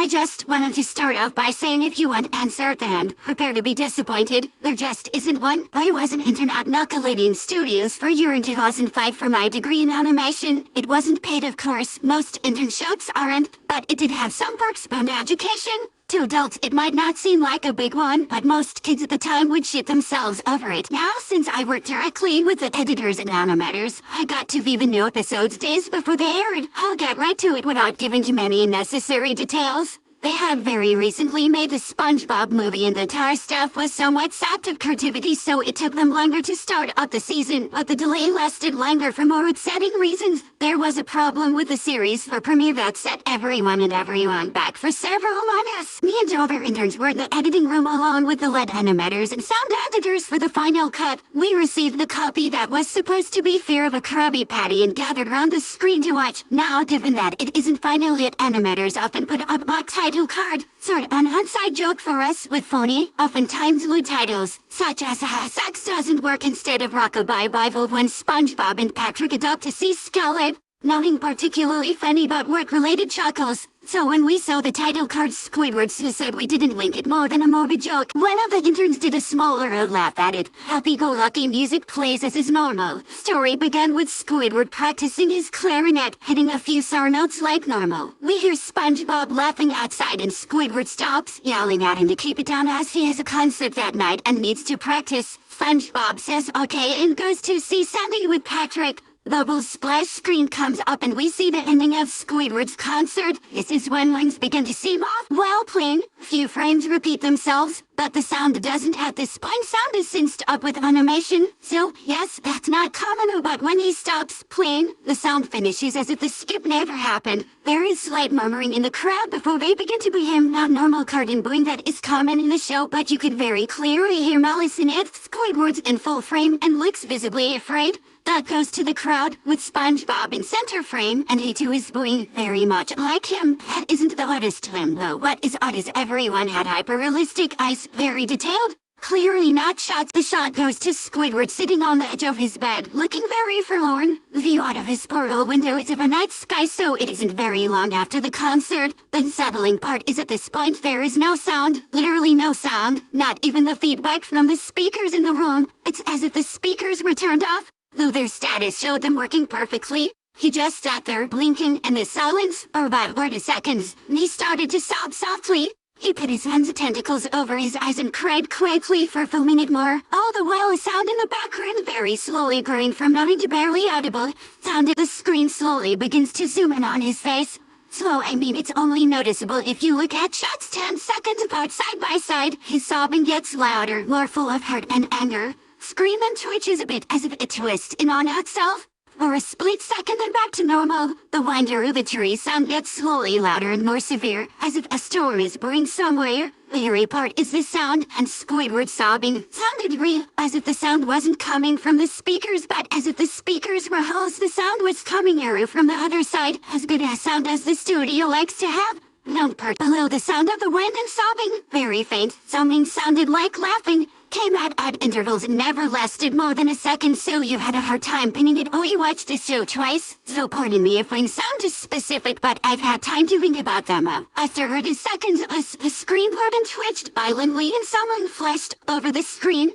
I just wanted to start off by saying if you want an answer, then prepare to be disappointed. There just isn't one. I was an intern at Nickelodeon Studios for a year in 2005 for my degree in animation. It wasn't paid, of course. Most internships aren't, but it did have some perks beyond education. To adults, it might not seem like a big one, but most kids at the time would shit themselves over it. Now, since I worked directly with the editors and animators, I got to view the new episodes days before they aired. I'll get right to it without giving too many unnecessary details. They had very recently made the SpongeBob movie and the entire staff was somewhat sapped of creativity, so it took them longer to start up the season, but the delay lasted longer for more upsetting reasons. There was a problem with the series for premiere that set everyone back for several months. Me and other interns were in the editing room along with the lead animators and sound editors for the final cut. We received the copy that was supposed to be Fear of a Krabby Patty and gathered around the screen to watch. Now, given that it isn't final yet, animators often put up mock title card, sort of an inside joke for us with phony, oftentimes lewd titles, such as Sex Doesn't Work instead of Rockabye Bible when SpongeBob and Patrick adopt a sea skeleton. Nothing particularly funny but work-related chuckles. So when we saw the title card, Squidward said we didn't link it more than a morbid joke. One of the interns did a smaller laugh at it. Happy-go-lucky music plays as is normal. Story began with Squidward practicing his clarinet, hitting a few sour notes like normal. We hear SpongeBob laughing outside and Squidward stops, yelling at him to keep it down as he has a concert that night and needs to practice. SpongeBob says okay and goes to see Sandy with Patrick. The bubble splash screen comes up and we see the ending of Squidward's concert. This is when wings begin to seem off while playing. Few frames repeat themselves, but the sound doesn't have the spine sound is synced up with animation. So, yes, that's not common, but when he stops playing, the sound finishes as if the skip never happened. There is slight murmuring in the crowd before they begin to be him. Not normal cartoon booing that is common in the show, but you could very clearly hear malice in it. Squidward's in full frame and looks visibly afraid. That goes to the crowd, with SpongeBob in center frame, and he too is booing very much like him. That isn't the oddest to him, though. What is odd is everyone had hyper-realistic eyes, very detailed. Clearly not shots. The shot goes to Squidward sitting on the edge of his bed, looking very forlorn. The view out of his portal window is of a night sky, so it isn't very long after the concert. The unsettling part is at this point there is no sound, literally no sound, not even the feedback from the speakers in the room. It's as if the speakers were turned off. Though their status showed them working perfectly, he just sat there blinking in the silence for about 40 seconds, and he started to sob softly. He put his hands and tentacles over his eyes and cried quickly for a full minute more. All the while a sound in the background very slowly growing from nothing to barely audible. Sounded the screen slowly begins to zoom in on his face. Slow, I mean it's only noticeable if you look at shots 10 seconds apart side by side. His sobbing gets louder, more full of hurt and anger. Scream and twitches a bit as if it twists in on itself. For a split second and back to normal. The whinder-ubatory sound gets slowly louder and more severe, as if a storm is brewing somewhere. The eerie part is the sound, and Squidward sobbing sounded real, as if the sound wasn't coming from the speakers, but as if the speakers were holes. The sound was coming from the other side, as good a sound as the studio likes to have. No part below the sound of the wind and sobbing, very faint, something sounded like laughing, came at odd intervals and never lasted more than a second, so you had a hard time pinning it. Oh, you watched the show twice, so pardon me if I sound too specific, but I've had time to think about them. After 30 seconds, the screen blurred and twitched violently and someone flashed over the screen.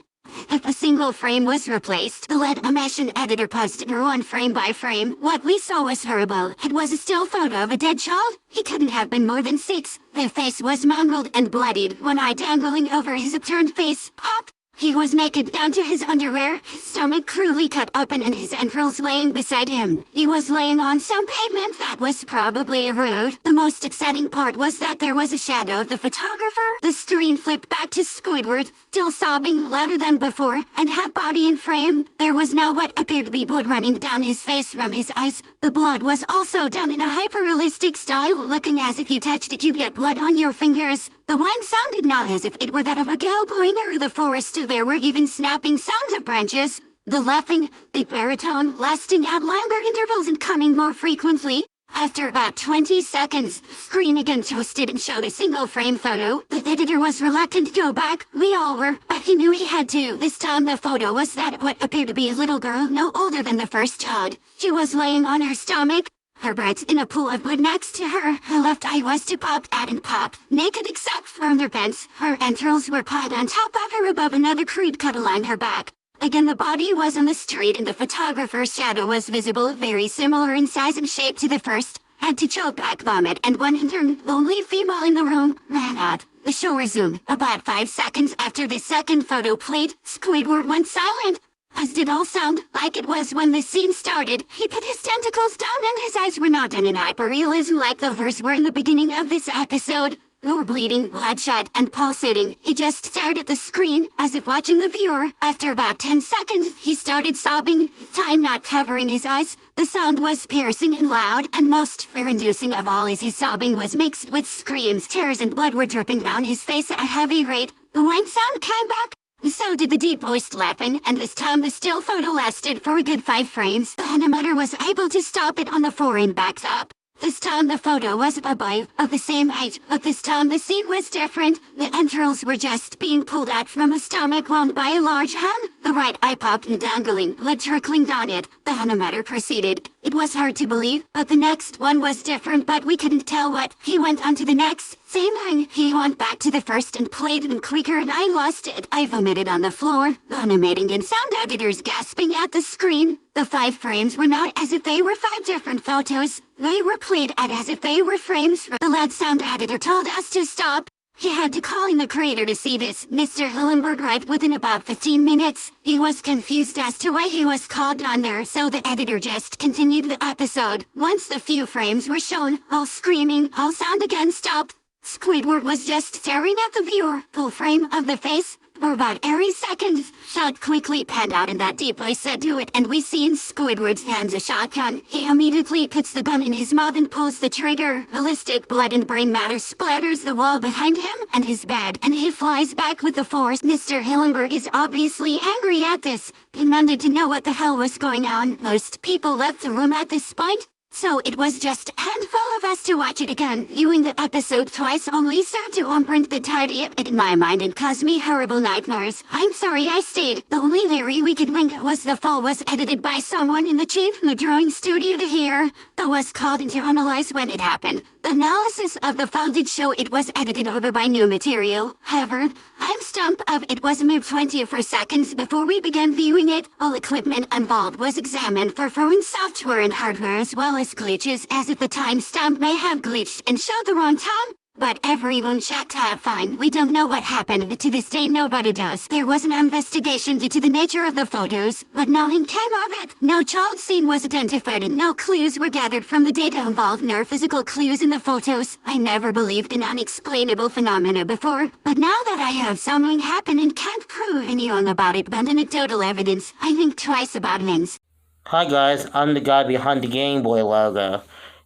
If a single frame was replaced, the lead animation editor paused it one frame by frame. What we saw was horrible. It was a still photo of a dead child. He couldn't have been more than 6. The face was mangled and bloodied, one eye dangling over his upturned face. Pop! He was naked down to his underwear, his stomach cruelly cut open and his entrails laying beside him. He was laying on some pavement that was probably a road. The most exciting part was that there was a shadow of the photographer. The screen flipped back to Squidward, still sobbing louder than before, and half body in frame. There was now what appeared to be blood running down his face from his eyes. The blood was also done in a hyper-realistic style, looking as if you touched it you'd get blood on your fingers. The whine sounded not as if it were that of a gale blowing through the forest. There were even snapping sounds of branches. The laughing, the baritone, lasting at longer intervals and coming more frequently. After about 20 seconds, screen again toasted and showed a single frame photo. The editor was reluctant to go back. We all were, but he knew he had to. This time the photo was that what appeared to be a little girl no older than the first child. She was laying on her stomach. Her breasts in a pool of blood next to her. Her left eye was to pop out and pop, naked except for underpants. Her entrails were piled on top of her above another crude cut along her back. Again, the body was on the street and the photographer's shadow was visible, very similar in size and shape to the first. Had to choke back vomit, and one intern, the only female in the room, ran out. The show resumed. About 5 seconds after the second photo played, Squidward went silent. As did all sound, like it was when the scene started. He put his tentacles down and his eyes were not done in hyperrealism like the verse were in the beginning of this episode. They were bleeding, bloodshot, and pulsating. He just stared at the screen, as if watching the viewer. After about 10 seconds, he started sobbing, time not covering his eyes. The sound was piercing and loud, and most fear-inducing of all is his sobbing was mixed with screams. Tears and blood were dripping down his face at a heavy rate. The whine sound came back. So did the deep-voiced laughing, and this time the still photo lasted for a good 5 frames. The animator was able to stop it on the foreign backdrop. This time the photo was of a boy of the same height, but this time the scene was different. The entrails were just being pulled out from a stomach wound by a large hand. The right eye popped and dangling, blood trickling down it. The animator proceeded. It was hard to believe, but the next one was different, but we couldn't tell what. He went on to the next. Same thing. He went back to the first and played it quicker and I lost it. I vomited on the floor. The animating and sound editors gasping at the screen. The 5 frames were not as if they were 5 different photos. They were played at as if they were frames. The loud sound editor told us to stop. He had to call in the creator to see this. Mr. Hillenberg arrived within about 15 minutes. He was confused as to why he was called on there, so the editor just continued the episode. Once the few frames were shown, all screaming, all sound again stopped. Squidward was just staring at the viewer, full frame of the face, for about every second. Shot quickly panned out and that deep voice said do it, and we see in Squidward's hands a shotgun. He immediately puts the gun in his mouth and pulls the trigger. Ballistic blood and brain matter splatters the wall behind him and his bed, and he flies back with the force. Mr. Hillenberg is obviously angry at this. He demanded to know what the hell was going on. Most people left the room at this point, so it was just a handful of us to watch it again. Viewing the episode twice only served to imprint the tidy of it in my mind and cause me horrible nightmares. I'm sorry I stayed. The only theory we could link was the fall was edited by someone in the chief in the drawing studio to hear. That was called in to analyze when it happened. The analysis of the file did show it was edited over by new material. However, I'm stumped of it was moved 24 seconds before we began viewing it. All equipment involved was examined for foreign software and hardware as well as glitches, as if the timestamp may have glitched and showed the wrong time. But everyone checked out fine. We don't know what happened. To this day, nobody does. There was an investigation due to the nature of the photos, but nothing came of it. No child scene was identified and no clues were gathered from the data involved nor physical clues in the photos. I never believed in unexplainable phenomena before, but now that I have something happen and can't prove anything about it but anecdotal evidence, I think twice about things. Hi guys, I'm the guy behind the Game Boy logo.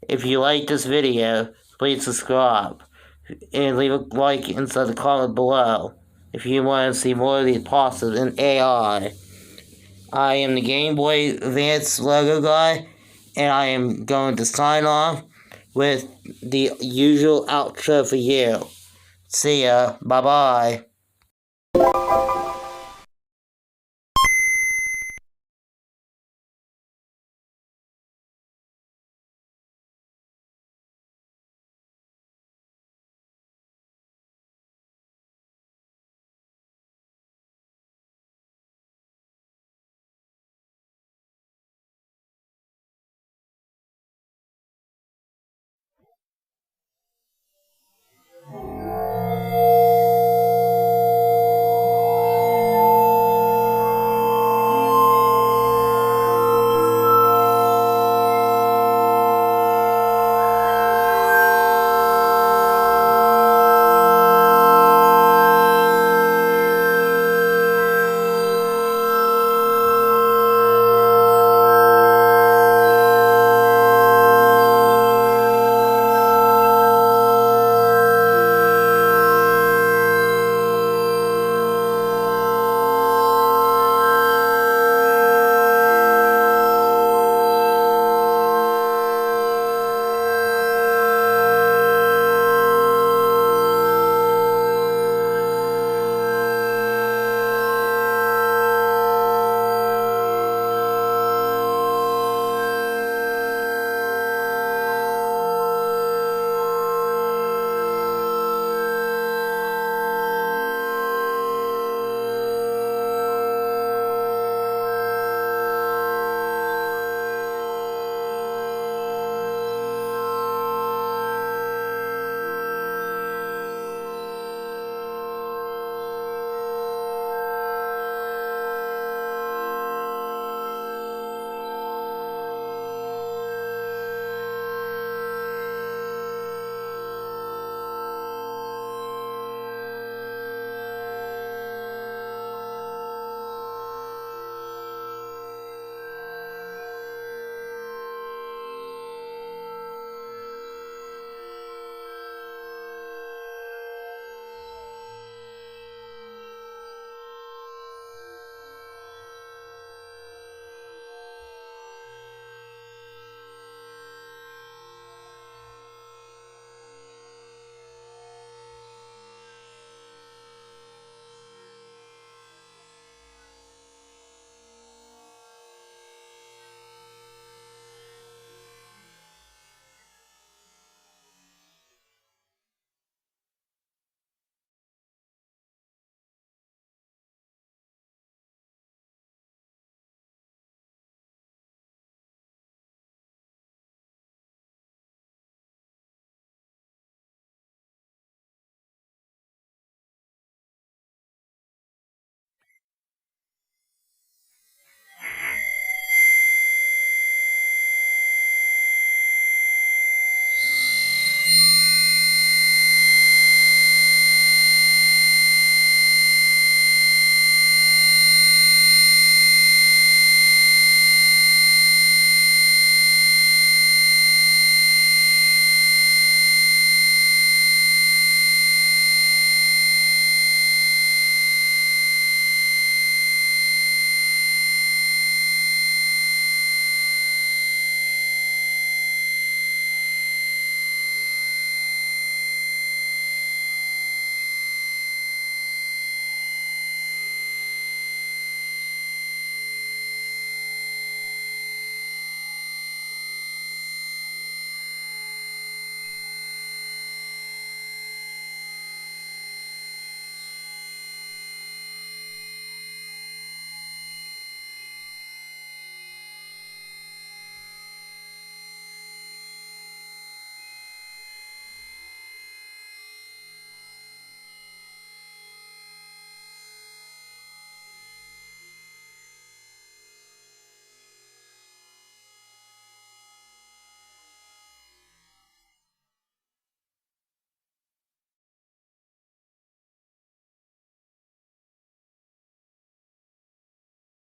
If you like this video, please subscribe and leave a like inside the comment below if you want to see more of these processes in AI. I am the Game Boy Advance logo guy, and I am going to sign off with the usual outro for you. See ya, bye bye.